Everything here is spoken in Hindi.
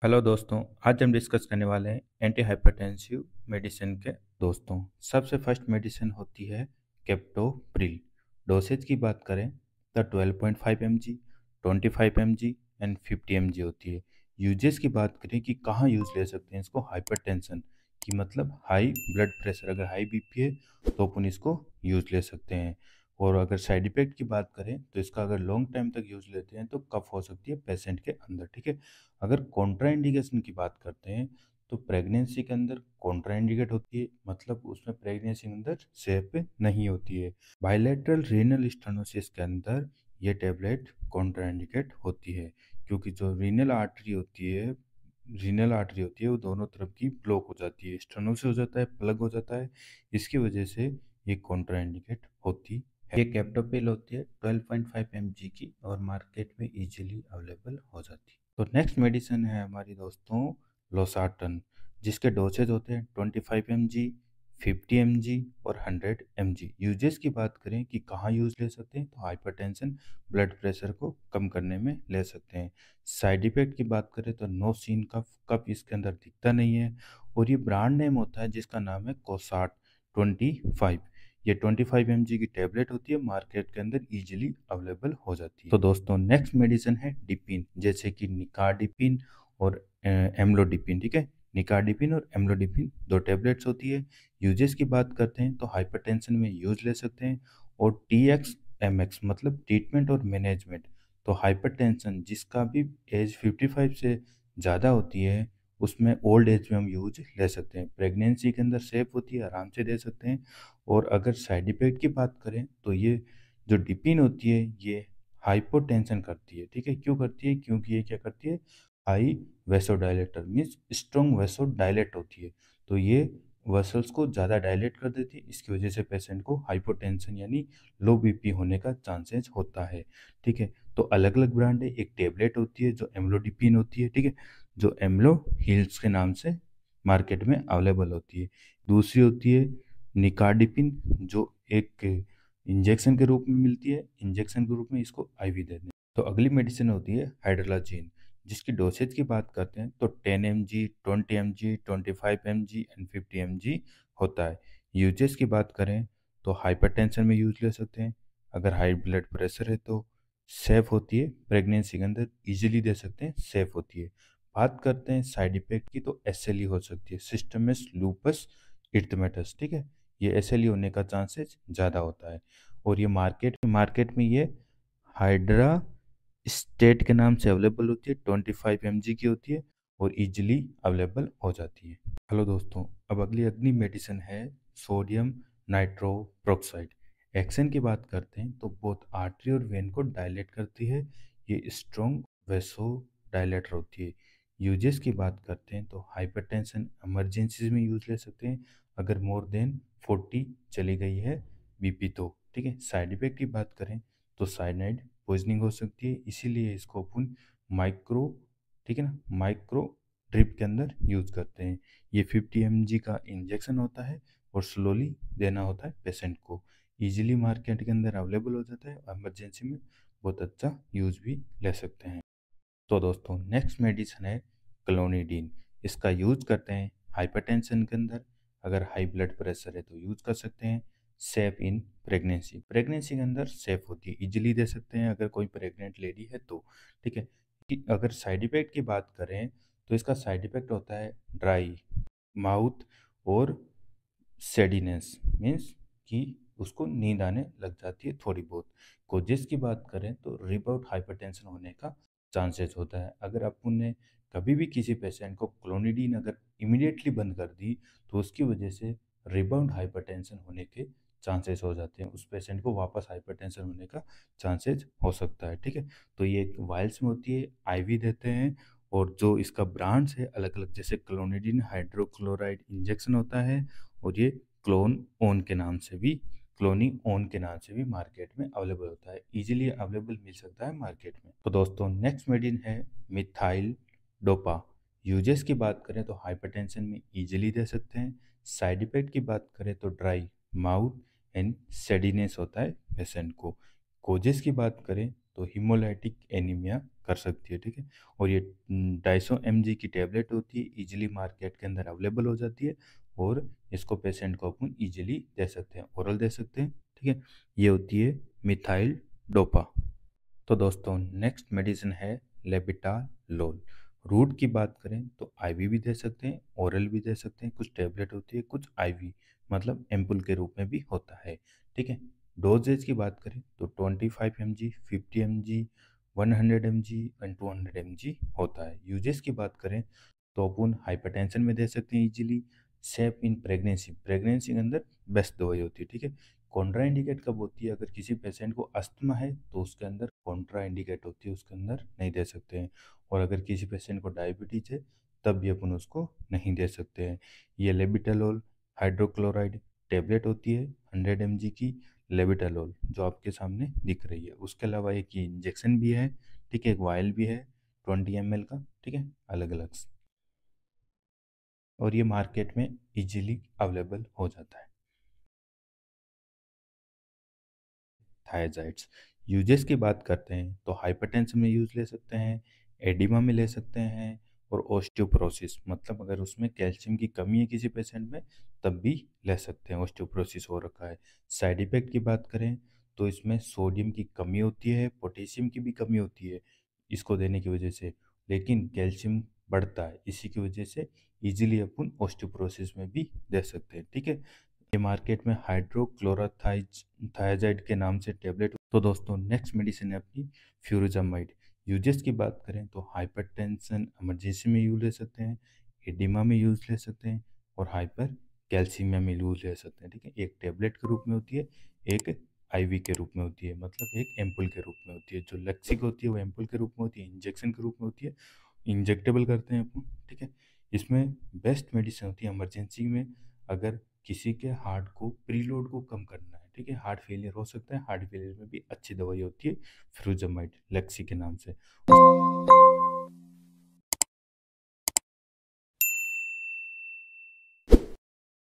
हेलो दोस्तों। आज हम डिस्कस करने वाले हैं एंटी हाइपरटेंसिव मेडिसिन के। दोस्तों, सबसे फर्स्ट मेडिसिन होती है कैप्टोप्रिल। डोसेज की बात करें तो 12.5 mg, 25 mg एंड 50 mg होती है। यूजेस की बात करें कि कहाँ यूज ले सकते हैं इसको, हाइपरटेंशन की मतलब हाई ब्लड प्रेशर, अगर हाई बीपी है तो अपन इसको यूज ले सकते हैं। और अगर साइड इफेक्ट की बात करें तो इसका अगर लॉन्ग टाइम तक यूज लेते हैं तो कफ हो सकती है पेशेंट के अंदर। ठीक है। अगर कॉन्ट्राइंडिकेशन की बात करते हैं तो प्रेगनेंसी के अंदर कॉन्ट्राइंडिकेट होती है, मतलब उसमें प्रेगनेंसी के अंदर सेफ नहीं होती है। बायलैटरल रीनल स्टेनोसिस के अंदर ये टेबलेट कॉन्ट्राइंडिकेट होती है, क्योंकि जो रीनल आर्टरी होती है वो दोनों तरफ की ब्लॉक हो जाती है, स्टेनोसिस हो जाता है, प्लग हो जाता है। इसकी वजह से ये कॉन्ट्राइंडिकेट होती है। ये कैप्टोप्रिल होती है 12.5 mg की और मार्केट में इजीली अवेलेबल हो जाती है। तो नेक्स्ट मेडिसिन है हमारी दोस्तों लोसार्टन, जिसके डोसेज होते हैं 25 mg, 50 mg और 100 mg। यूजेस की बात करें कि कहाँ यूज ले सकते हैं तो हाइपरटेंशन, ब्लड प्रेशर को कम करने में ले सकते हैं। साइड इफेक्ट की बात करें तो नो सीन कफ, कफ इसके अंदर दिखता नहीं है। और ये ब्रांड नेम होता है जिसका नाम है कोसार्ट 25। ये 25 mg की टेबलेट होती है, मार्केट के अंदर इजीली अवेलेबल हो जाती है। तो दोस्तों, नेक्स्ट मेडिसिन है डिपिन, जैसे कि निकार्डिपिन और एम्लोडिपिन। ठीक है। निकार्डिपिन और एम्लोडिपिन दो टेबलेट्स होती है। यूजेस की बात करते हैं तो हाइपरटेंशन में यूज ले सकते हैं। और TXMX मतलब ट्रीटमेंट और मैनेजमेंट, तो हाइपरटेंशन जिसका भी एज 55 से ज़्यादा होती है उसमें ओल्ड एज में हम यूज ले सकते हैं। प्रेगनेंसी के अंदर सेफ होती है, आराम से दे सकते हैं। और अगर साइड इफेक्ट की बात करें तो ये जो डिपिन होती है ये हाइपोटेंशन करती है। ठीक है। क्यों करती है? क्योंकि ये क्या करती है, high vasodilator means strong वेसो dilate होती है। तो ये वेसल्स को ज़्यादा डायलेट कर देती है, इसकी वजह से पेशेंट को हाइपोटेंशन यानी लो बीपी होने का चांसेस होता है। ठीक है। तो अलग अलग ब्रांड है। एक टेबलेट होती है जो एम्लोडिपिन होती है, ठीक है, जो एम्लो हिल्स के नाम से मार्केट में अवेलेबल होती है। दूसरी होती है निकार्डिपिन, जो एक इंजेक्शन के रूप में मिलती है, इंजेक्शन के रूप में इसको IV देते हैं। तो अगली मेडिसिन होती है हाइड्रोलाजीन, जिसकी डोसेज की बात करते हैं तो 10 mg, 20 mg, 25 mg and 50 mg होता है। यूजेस की बात करें तो हाइपरटेंशन में यूज ले सकते हैं, अगर हाई ब्लड प्रेशर है तो सेफ होती है, प्रेगनेंसी के अंदर इजीली दे सकते हैं, सेफ होती है। बात करते हैं साइड इफेक्ट की तो SLE हो सकती है, सिस्टमस लूपस इरिथमेटस। ठीक है। ये SLE होने का चांसेस ज़्यादा होता है। और ये मार्केट में ये हाइड्रा स्टेट के नाम से अवेलेबल होती है, 25 mg की होती है और इजीली अवेलेबल हो जाती है। हेलो दोस्तों, अब अगली मेडिसिन है सोडियम नाइट्रोप्रोक्साइड। एक्शन की बात करते हैं तो बोथ आर्टरी और वेन को डायलेट करती है, ये स्ट्रॉन्ग वेसो डायलेटर होती है। यूजेस की बात करते हैं तो हाइपरटेंशन इमरजेंसी में यूज ले सकते हैं, अगर मोर देन 40 चली गई है बीपी तो। ठीक है। साइड इफेक्ट की बात करें तो साइनाइड पॉइजनिंग हो सकती है, इसीलिए इसको अपन माइक्रो, ठीक है ना, माइक्रो ड्रिप के अंदर यूज करते हैं। ये 50 mg का इंजेक्शन होता है और स्लोली देना होता है पेशेंट को। इजीली मार्केट के अंदर अवेलेबल हो जाता है, इमरजेंसी में बहुत अच्छा यूज भी ले सकते हैं। तो दोस्तों, नेक्स्ट मेडिसिन है क्लोनिडीन। इसका यूज करते हैं हाइपरटेंशन के अंदर, अगर हाई ब्लड प्रेशर है तो यूज कर सकते हैं। सेफ इन प्रेगनेंसी के अंदर सेफ होती है, इजीली दे सकते हैं अगर कोई प्रेग्नेंट लेडी है तो। ठीक है। कि अगर साइड इफेक्ट की बात करें तो इसका साइड इफेक्ट होता है ड्राई माउथ और सेडीनेस, मीन्स कि उसको नींद आने लग जाती है थोड़ी बहुत। कोजेस की बात करें तो रिबाउट हाइपरटेंशन होने का चांसेस होता है। अगर अपन ने कभी भी किसी पेशेंट को क्लोनिडीन अगर इमिडिएटली बंद कर दी तो उसकी वजह से रिबाउंड हाइपरटेंशन होने के चांसेस हो जाते हैं, उस पेशेंट को वापस हाइपरटेंशन होने का चांसेस हो सकता है। ठीक है। तो ये एक वायल्स में होती है, IV देते हैं। और जो इसका ब्रांड्स है अलग अलग, जैसे क्लोनिडीन हाइड्रोक्लोराइड इंजेक्शन होता है, और ये क्लोनी ओन के नाम से भी मार्केट में अवेलेबल होता है, इजीली अवेलेबल मिल सकता है मार्केट में। तो दोस्तों, नेक्स्ट मेडिसिन है मिथाइल डोपा। यूजेस की बात करें तो हाइपरटेंशन में इजीली दे सकते हैं। साइड इफेक्ट की बात करें तो ड्राई माउथ एंड सेडीनेस होता है पेशेंट को। कोजेस की बात करें तो हिमोलाइटिक एनीमिया कर सकती है, ठीक है। और ये 250 mg की टेबलेट होती है, इजीली मार्केट के अंदर अवेलेबल हो जाती है, और इसको पेशेंट को अपन इजीली दे सकते हैं, ओरल दे सकते हैं, ठीक है। ये होती है मिथाइल डोपा। तो दोस्तों नेक्स्ट मेडिसिन है लेबिटालोल। रूट की बात करें तो आईवी भी दे सकते हैं, ओरल भी दे सकते हैं, कुछ टेबलेट होती है, कुछ आईवी मतलब एम्पुल के रूप में भी होता है, ठीक है। डोजेज की बात करें तो 25 mg, 50 mg, 100 mg and 200 mg होता है। यूजेस की बात करें तो अपन हाइपरटेंशन में दे सकते हैं easily, safe in pregnancy, pregnancy के अंदर बेस्ट दवाई होती है, ठीक है। कॉन्ट्रा इंडिकेट कब होती है? अगर किसी पेशेंट को अस्थमा है तो उसके अंदर कॉन्ट्रा इंडिकेट होती है, उसके अंदर नहीं दे सकते हैं। और अगर किसी पेशेंट को डायबिटीज है तब भी अपन उसको नहीं दे सकते हैं। ये लेबिटालोल हाइड्रोक्लोराइड टेबलेट होती है 100 mg की, लेबिटालोल जो आपके सामने दिख रही है। उसके अलावा एक ये इंजेक्शन भी है, ठीक है, एक वायल भी है 20 ml का, ठीक है, अलग अलग। और ये मार्केट में इजीली अवेलेबल हो जाता है। थायजाइड्स यूजेस की बात करते हैं तो हाइपरटेंशन में यूज ले सकते हैं, एडिमा में ले सकते हैं, और ओस्टियोप्रोसिस मतलब अगर उसमें कैल्शियम की कमी है किसी पेशेंट में तब भी ले सकते हैं, ओस्टियोप्रोसिस हो रखा है। साइड इफेक्ट की बात करें तो इसमें सोडियम की कमी होती है, पोटेशियम की भी कमी होती है इसको देने की वजह से, लेकिन कैल्शियम बढ़ता है, इसी की वजह से इजीली अपन ओस्टियोप्रोसिस में भी दे सकते हैं, ठीक है। ये मार्केट में हाइड्रोक्लोरोथाइजाइड के नाम से टेबलेट। तो दोस्तों नेक्स्ट मेडिसिन है अपनी फ्यूरोजामाइड। यूजेस की बात करें तो हाइपरटेंशन इमरजेंसी में यूज ले सकते हैं, एडिमा में यूज ले सकते हैं, और हाइपर कैल्सीमिया में यूज ले सकते हैं, ठीक है। एक टेबलेट के रूप में होती है, एक आईवी के रूप में होती है, मतलब एक एम्पुल के रूप में होती है। जो लेक्सिक होती है वो एम्पुल के रूप में होती है, इंजेक्शन के रूप में होती है, इंजेक्टेबल करते हैं अपन, ठीक है। इसमें बेस्ट मेडिसिन होती है इमरजेंसी में, अगर किसी के हार्ट को प्रीलोड को कम करना है, ठीक है, हार्ट फेलियर हो सकता है, हार्ट फेलियर में भी अच्छी दवाई होती है फ्यूरोजामाइड लेक्सी के नाम से।